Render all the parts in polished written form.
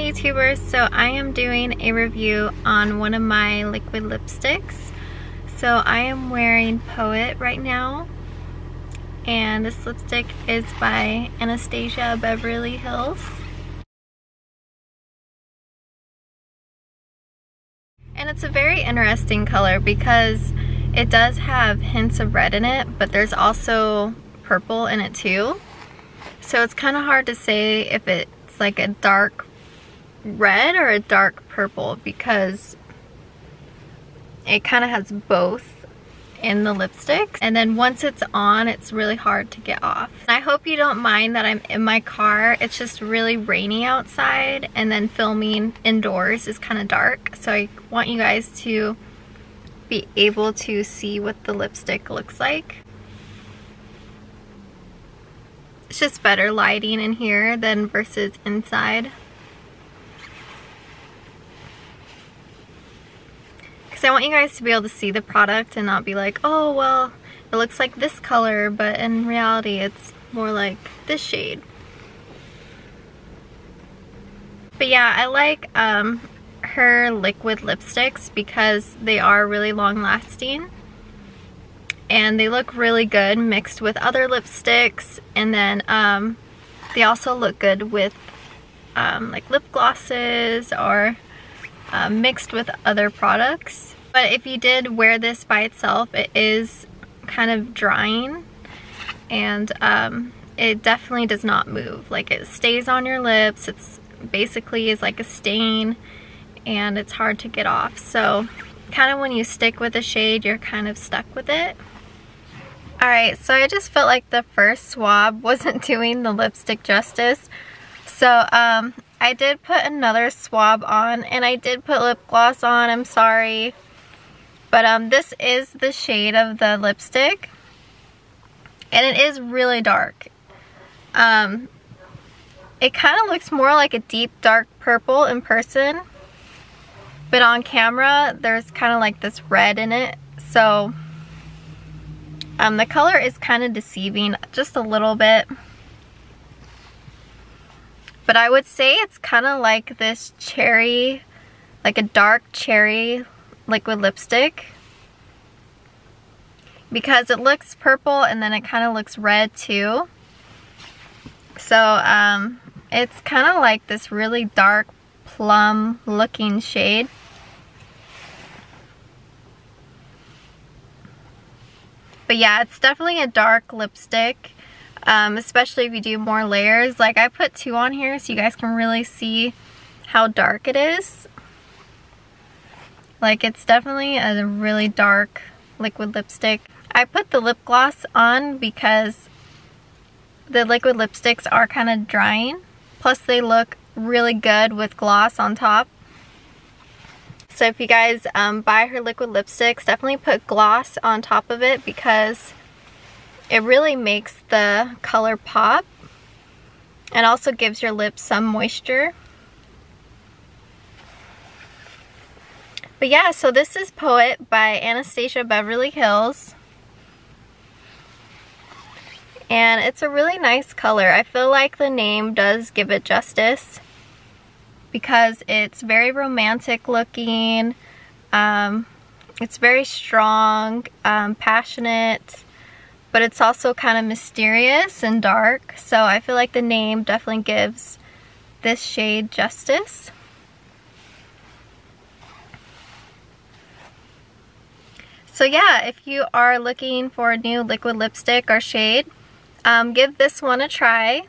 YouTubers, so I am doing a review on one of my liquid lipsticks. So I am wearing Poet right now, and this lipstick is by Anastasia Beverly Hills. And it's a very interesting color because it does have hints of red in it, but there's also purple in it too. So it's kind of hard to say if it's like a dark red or a dark purple because it kind of has both in the lipstick, and then once it's on, it's really hard to get off. And I hope you don't mind that I'm in my car. It's just really rainy outside, and then filming indoors is kind of dark, so I want you guys to be able to see what the lipstick looks like. It's just better lighting in here than versus inside. Because I want you guys to be able to see the product and not be like, oh well, it looks like this color, but in reality it's more like this shade. But yeah, I like her liquid lipsticks because they are really long lasting. And they look really good mixed with other lipsticks, and then they also look good with like lip glosses or mixed with other products. But if you did wear this by itself, it is kind of drying, and it definitely does not move. Like, it stays on your lips. It's basically is like a stain, and it's hard to get off. So kind of when you stick with a shade, you're kind of stuck with it. Alright, so I just felt like the first swab wasn't doing the lipstick justice. So I did put another swab on, and I did put lip gloss on, I'm sorry. But this is the shade of the lipstick, and it is really dark. It kind of looks more like a deep dark purple in person, but on camera there's kind of like this red in it. So the color is kind of deceiving just a little bit. But I would say it's kind of like this cherry, like a dark cherry liquid lipstick. Because it looks purple and then it kind of looks red too. So it's kind of like this really dark plum looking shade. But yeah, it's definitely a dark lipstick, especially if you do more layers. Like, I put 2 on here so you guys can really see how dark it is. Like, it's definitely a really dark liquid lipstick. I put the lip gloss on because the liquid lipsticks are kind of drying. Plus they look really good with gloss on top. So if you guys buy her liquid lipsticks, definitely put gloss on top of it because it really makes the color pop and also gives your lips some moisture. But yeah, so this is Poet by Anastasia Beverly Hills. And it's a really nice color. I feel like the name does give it justice, because it's very romantic looking, it's very strong, passionate, but it's also kind of mysterious and dark. So I feel like the name definitely gives this shade justice. So yeah, if you are looking for a new liquid lipstick or shade, give this one a try.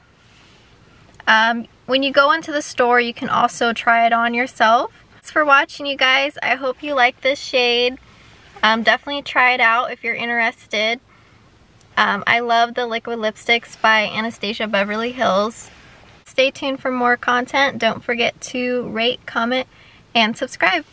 When you go into the store, you can also try it on yourself. Thanks for watching, you guys. I hope you like this shade. Definitely try it out if you're interested. I love the liquid lipsticks by Anastasia Beverly Hills. Stay tuned for more content. Don't forget to rate, comment, and subscribe.